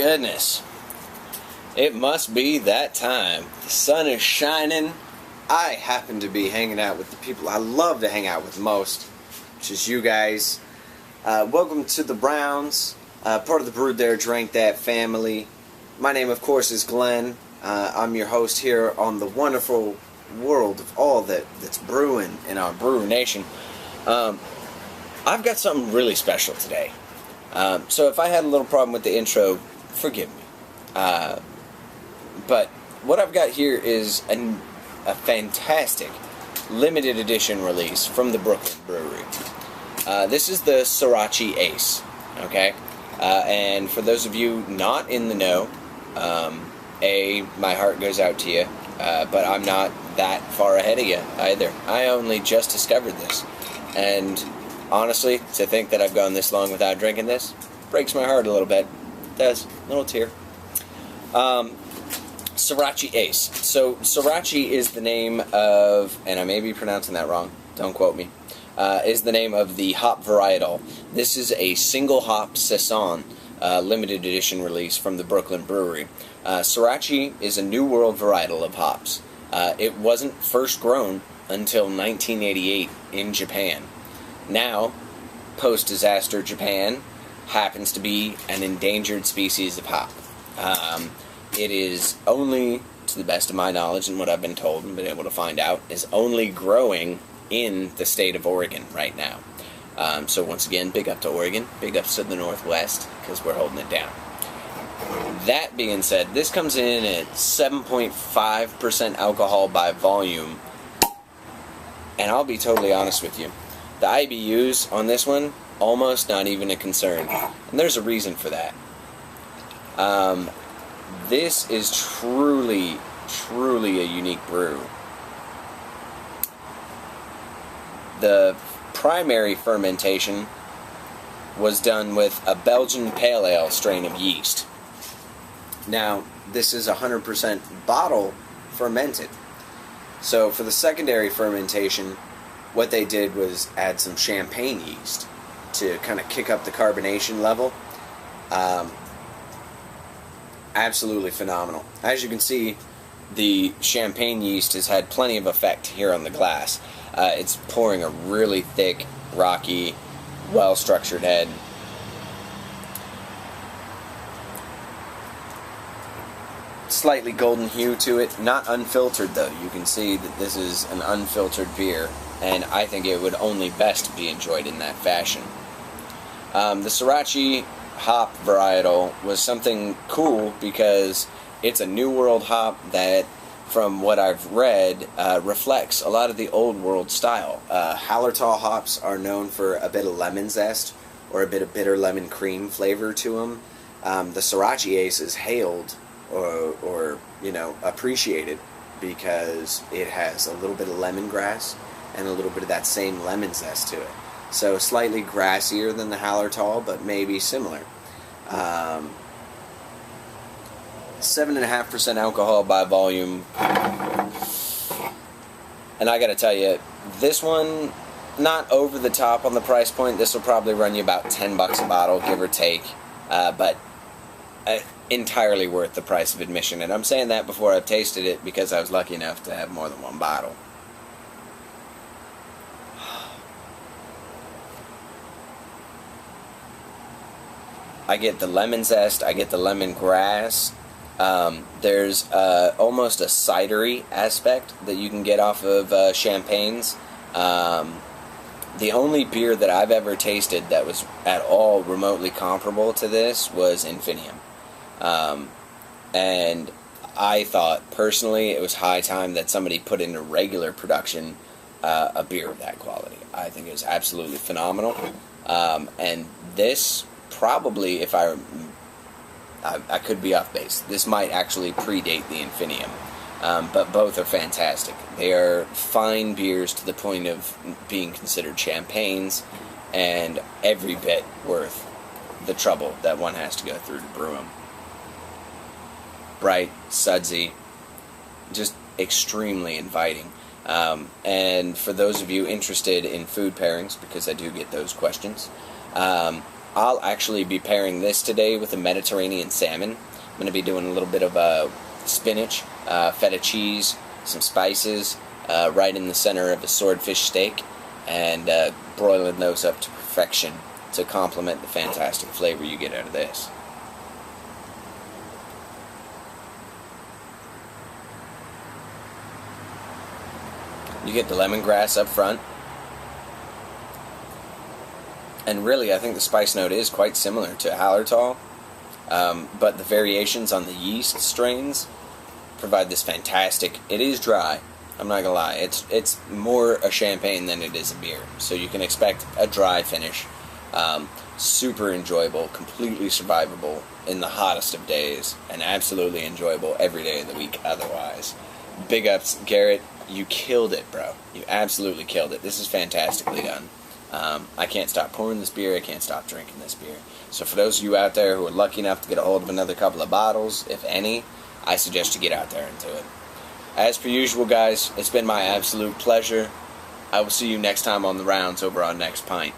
goodness. It must be that time. The sun is shining. I happen to be hanging out with the people I love to hang out with most, which is you guys. Welcome to the Browns, part of the Brewed There, Drank That family. My name, of course, is Glenn. I'm your host here on the wonderful world of all that's brewing in our brewer nation. I've got something really special today. So if I had a little problem with the intro, forgive me. But what I've got here is a fantastic limited edition release from the Brooklyn Brewery. This is the Sorachi Ace, okay? And for those of you not in the know, my heart goes out to you, but I'm not that far ahead of you either. I only just discovered this, and honestly, to think that I've gone this long without drinking this breaks my heart a little bit. It does. A little tear. Sorachi Ace. So, Sorachi is the name of, and I may be pronouncing that wrong, don't quote me, is the name of the hop varietal. This is a single hop saison limited edition release from the Brooklyn Brewery. Sorachi is a New World varietal of hops. It wasn't first grown until 1988 in Japan. Now, post-disaster Japan happens to be an endangered species of hop. It is only, to the best of my knowledge and what I've been told and been able to find out, is only growing in the state of Oregon right now. So once again, big up to Oregon, big up to the Northwest, because we're holding it down. That being said, this comes in at 7.5% alcohol by volume, and I'll be totally honest with you. The IBUs on this one, almost not even a concern. And there's a reason for that. This is truly, truly a unique brew. The primary fermentation was done with a Belgian Pale Ale strain of yeast. Now, this is 100% bottle fermented. So for the secondary fermentation, what they did was add some champagne yeast to kind of kick up the carbonation level. Absolutely phenomenal. As you can see, the champagne yeast has had plenty of effect here on the glass. It's pouring a really thick, rocky, well-structured head. Slightly golden hue to it, not unfiltered though. You can see that this is an unfiltered beer, and I think it would only best be enjoyed in that fashion. The Sorachi hop varietal was something cool because it's a New World hop that, from what I've read, reflects a lot of the Old World style. Hallertau hops are known for a bit of lemon zest or a bit of bitter lemon cream flavor to them. The Sorachi Ace is hailed or appreciated because it has a little bit of lemongrass and a little bit of that same lemon zest to it. So slightly grassier than the Hallertau, but maybe similar. 7.5% alcohol by volume. And I gotta tell you, this one, not over the top on the price point. This will probably run you about $10 a bottle, give or take. But entirely worth the price of admission. And I'm saying that before I've tasted it because I was lucky enough to have more than one bottle. I get the lemon zest, I get the lemongrass. There's almost a cidery aspect that you can get off of champagnes. The only beer that I've ever tasted that was at all remotely comparable to this was Infinium. And I thought, personally, it was high time that somebody put into regular production a beer of that quality. I think it was absolutely phenomenal. And this, probably, if I could be off base, this might actually predate the Infinium. But both are fantastic. They are fine beers to the point of being considered champagnes, and every bit worth the trouble that one has to go through to brew them. Bright, sudsy, just extremely inviting. And for those of you interested in food pairings, because I do get those questions, I'll actually be pairing this today with a Mediterranean salmon. I'm going to be doing a little bit of spinach, feta cheese, some spices, right in the center of a swordfish steak, and broiling those up to perfection to complement the fantastic flavor you get out of this. You get the lemongrass up front, and really I think the spice note is quite similar to Allthatales, but the variations on the yeast strains provide this fantastic. It is dry, I'm not gonna lie, it's more a champagne than it is a beer, so you can expect a dry finish. Super enjoyable, completely survivable in the hottest of days, and absolutely enjoyable every day of the week otherwise. Big ups, Garrett. You killed it, bro. You absolutely killed it. This is fantastically done. I can't stop pouring this beer. I can't stop drinking this beer. So for those of you out there who are lucky enough to get a hold of another couple of bottles, if any, I suggest you get out there and do it. As per usual, guys, it's been my absolute pleasure. I will see you next time on the rounds over on Next Pint.